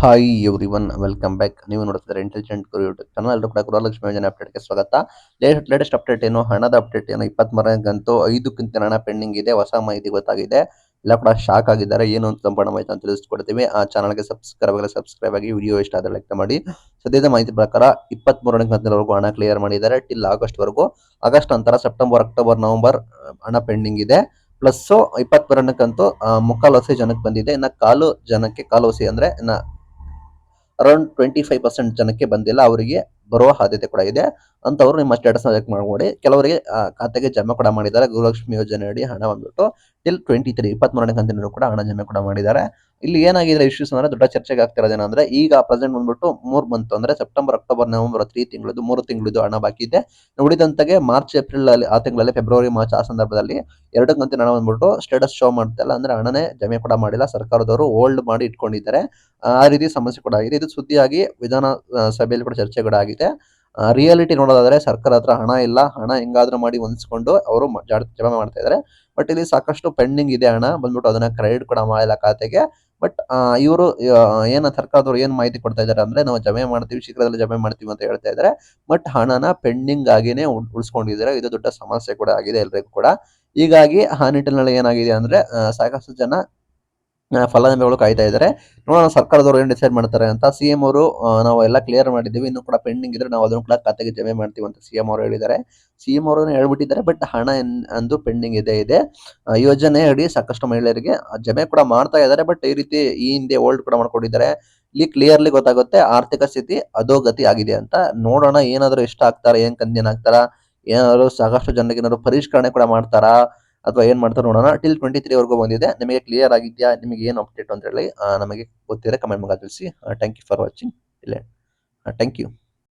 Hi everyone welcome back. ನೀವು ನೋಡ್ತಿದ್ದಾರೆ intelligent ಗುರು YouTube channel. ಎಲ್ಲರೂ ಕೂಡ ಗೃಹಲಕ್ಷ್ಮಿ ಯೋಜನೆ ಅಪ್ಡೇಟ್ಗೆ ಸ್ವಾಗತ. ಲೇಟೆಸ್ಟ್ ಅಪ್ಡೇಟ್ ಏನು, ಹಣದ ಅಪ್ಡೇಟ್ ಏನು, 23 5 ಕಂತಿನ ಹಣ ಪೆಂಡಿಂಗ್ ಇದೆ. ಹೊಸ ಮಾಹಿತಿ ಗೊತ್ತಾಗಿದೆ. ಎಲ್ಲ ಕೂಡ ಶಾಕ್ ಆಗಿದ್ದಾರೆ. ಏನು ಅಂತ ಸಂಪೂರ್ಣ ಮಾಹಿತಿ ಅಂತ ತಿಳಿಸ್ಕೊಡ್ತೀವಿ. ಆ ಚಾನಲ್ಗೆ ಸಬ್ಸ್ಕ್ರೈಬ್ ಆಗಿ, ವಿಡಿಯೋ ಇಷ್ಟ ಆದರೆ ಲೈಕ್ ಮಾಡಿ. ಸದ್ಯದ ಮಾಹಿತಿ ಪ್ರಕಾರ 23ನೇ ಕಂತಿನವರೆಗೂ ಹಣ ಕ್ಲಿಯರ್ ಮಾಡಿದ್ದಾರೆ. ಟಿಲ್ ಆಗಸ್ಟ್ ವರೆಗೂ. ಆಗಸ್ಟ್ ನಂತರ ಸೆಪ್ಟೆಂಬರ್, ಅಕ್ಟೋಬರ್, ನವೆಂಬರ್ ಹಣ ಪೆಂಡಿಂಗ್ ಇದೆ. ಪ್ಲಸ್ 22ನೇ ಕಂತು ಮುಕ್ಕಾಲು ವಸಿ ಜನಕ್ಕೆ ಬಂದಿದೆ. ಇನ್ನು ಕಾಲು ವಸಿ ಅಂದ್ರೆ ಇನ್ನ ಅರೌಂಡ್ 25% ಜನಕ್ಕೆ ಬಂದಿಲ್ಲ. ಅವರಿಗೆ ಬರುವ ಸಾಧ್ಯತೆ ಕೂಡ ಇದೆ. ಅಂತವರು ನಿಮ್ಮ ಸ್ಟೇಟಸ್ ಚೆಕ್ ಮಾಡ್ಕೊಳ್ಳಿ. ಕೆಲವರಿಗೆ ಖಾತೆಗೆ ಜಮಾ ಕೂಡ ಮಾಡಿದ್ದಾರೆ. ಗೃಹಲಕ್ಷ್ಮಿ ಯೋಜನೆ ಅಡಿ ಹಣ ಬಂದ್ಬಿಟ್ಟು ಟಿಲ್ 23ನೇ ಕಂತಿನಲ್ಲೂ ಕೂಡ ಹಣ ಜಮೆ ಕೂಡ ಮಾಡಿದ್ದಾರೆ. ಇಲ್ಲಿ ಏನಾಗಿದೆ ಇಶ್ಯೂಸ್ ಅಂದ್ರೆ, ದೊಡ್ಡ ಚರ್ಚೆಗೆ ಆಗ್ತಿರೋದೇನಂದ್ರೆ, ಈಗ ಪ್ರೆಸೆಂಟ್ ಬಂದ್ಬಿಟ್ಟು 3 ಮಂತ್ ಅಂದ್ರೆ ಸೆಪ್ಟೆಂಬರ್, ಅಕ್ಟೋಬರ್, ನವೆಂಬರ್ 3 ತಿಂಗಳದ್ದು ಹಣ ಬಾಕಿ ಇದೆ. ಉಳಿದಂತೆಗೆ ಮಾರ್ಚ್, ಏಪ್ರಿಲ್ ಅಲ್ಲಿ ಆ ತಿಂಗಳಲ್ಲಿ, ಫೆಬ್ರವರಿ, ಮಾರ್ಚ್ ಆ ಸಂದರ್ಭದಲ್ಲಿ 2 ಕಂತಿನ ಹಣ ಬಂದ್ಬಿಟ್ಟು ಸ್ಟೇಟಸ್ ಶೋ ಮಾಡ್ತಾ ಇಲ್ಲ. ಅಂದ್ರೆ ಹಣನೇ ಜಮೆ ಕೂಡ ಮಾಡಿಲ್ಲ. ಸರ್ಕಾರದವರು ಹೋಲ್ಡ್ ಮಾಡಿ ಇಟ್ಕೊಂಡಿದ್ದಾರೆ. ಆ ರೀತಿ ಸಮಸ್ಯೆ ಕೂಡ ಆಗಿದೆ. ಇದು ಸುದ್ದಿಯಾಗಿ ವಿಧಾನ ಸಭೆಯಲ್ಲಿ ಕೂಡ ಚರ್ಚೆ ಕೂಡ ಆಗಿದೆ. ರಿಯಾಲಿಟಿ ನೋಡೋದಾದ್ರೆ ಸರ್ಕಾರ ಹತ್ರ ಹಣ ಇಲ್ಲ. ಹಣ ಹೆಂಗಾದ್ರೂ ಮಾಡಿ ಹೊಂದಿಸ್ಕೊಂಡು ಅವರು ಜಮಾ ಮಾಡ್ತಾ ಇದ್ದಾರೆ. ಬಟ್ ಇಲ್ಲಿ ಸಾಕಷ್ಟು ಪೆಂಡಿಂಗ್ ಇದೆ ಹಣ ಬಂದ್ಬಿಟ್ಟು. ಅದನ್ನ ಕ್ರೆಡಿಟ್ ಕೂಡ ಮಾಡಿಲ್ಲ ಖಾತೆಗೆ. ಬಟ್ ಇವರು ಏನ ಸರ್ಕಾರದವರು ಏನ್ ಮಾಹಿತಿ ಕೊಡ್ತಾ ಇದ್ದಾರೆ ಅಂದ್ರೆ, ನಾವು ಜಮೆ ಮಾಡ್ತೀವಿ, ಶೀಘ್ರದಲ್ಲಿ ಜಮೆ ಮಾಡ್ತೀವಿ ಅಂತ ಹೇಳ್ತಾ ಇದ್ದಾರೆ. ಬಟ್ ಹಣನ ಪೆಂಡಿಂಗ್ ಆಗಿನೇ ಉಳಿಸ್ಕೊಂಡಿದ್ದಾರೆ. ಇದು ದೊಡ್ಡ ಸಮಸ್ಯೆ ಕೂಡ ಆಗಿದೆ ಎಲ್ರಿಗೂ ಕೂಡ. ಹೀಗಾಗಿ ಆ ನಿಟ್ಟಿನಲ್ಲಿ ಏನಾಗಿದೆ ಅಂದ್ರೆ, ಸಾಕಷ್ಟು ಜನ ಫಲಾನುಭವಿಗಳು ಕಾಯ್ತಾ ಇದ್ದಾರೆ. ನೋಡೋಣ ಸರ್ಕಾರದವರು ಏನು ಡಿಸೈಡ್ ಮಾಡ್ತಾರೆ ಅಂತ. ಸಿಎಂ ಅವರು ನಾವು ಎಲ್ಲ ಕ್ಲಿಯರ್ ಮಾಡಿದ್ದೀವಿ, ಇನ್ನೂ ಕೂಡ ಪೆಂಡಿಂಗ್ ಇದ್ರೆ ನಾವು ಅದನ್ನು ಕೂಡ ಖಾತೆಗೆ ಜಮೆ ಮಾಡ್ತೀವಿ ಅಂತ ಸಿಎಂ ಅವರು ಹೇಳಿದ್ದಾರೆ. ಸಿಎಂ ಅವರು ಹೇಳ್ಬಿಟ್ಟಿದ್ದಾರೆ. ಬಟ್ ಹಣ ಅಂದು ಪೆಂಡಿಂಗ್ ಇದೆ. ಯೋಜನೆ ಅಡಿ ಸಾಕಷ್ಟು ಮಹಿಳೆಯರಿಗೆ ಜಮೆ ಕೂಡ ಮಾಡ್ತಾ ಇದ್ದಾರೆ. ಬಟ್ ಈ ರೀತಿ ಈ ಹಿಂದೆ ಹೋಲ್ಡ್ ಕೂಡ ಮಾಡ್ಕೊಂಡಿದ್ದಾರೆ. ಇಲ್ಲಿ ಕ್ಲಿಯರ್ಲಿ ಗೊತ್ತಾಗುತ್ತೆ ಆರ್ಥಿಕ ಸ್ಥಿತಿ ಅಧೋಗತಿ ಆಗಿದೆ ಅಂತ. ನೋಡೋಣ ಏನಾದರೂ ಇಷ್ಟ ಆಗ್ತಾರ, ಏನ್ ಕಂತಿನ ಹಾಕ್ತಾರ, ಏನಾದ್ರು ಸಾಕಷ್ಟು ಜನರಿಗೆ ಏನಾದ್ರು ಪರಿಷ್ಕರಣೆ ಕೂಡ ಮಾಡ್ತಾರಾ, ಅಥವಾ ಏನ್ ಮಾಡ್ತಾರೆ ನೋಡೋಣ. ಟಿಲ್ 23 ವರೆಗೂ ಬಂದಿದೆ. ನಿಮಗೆ ಕ್ಲಿಯರ್ ಆಗಿದೆಯಾ, ನಿಮಗೆ ಏನು ಅಪ್ಡೇಟ್ ಅಂತ ಹೇಳಿ ನಮಗೆ ಗೊತ್ತಿದ್ರೆ ಕಮೆಂಟ್ ಮೂಲಕ ತಿಳಿಸಿ. Thank you for watching. ಇಲ್ಲ ಥ್ಯಾಂಕ್ ಯು.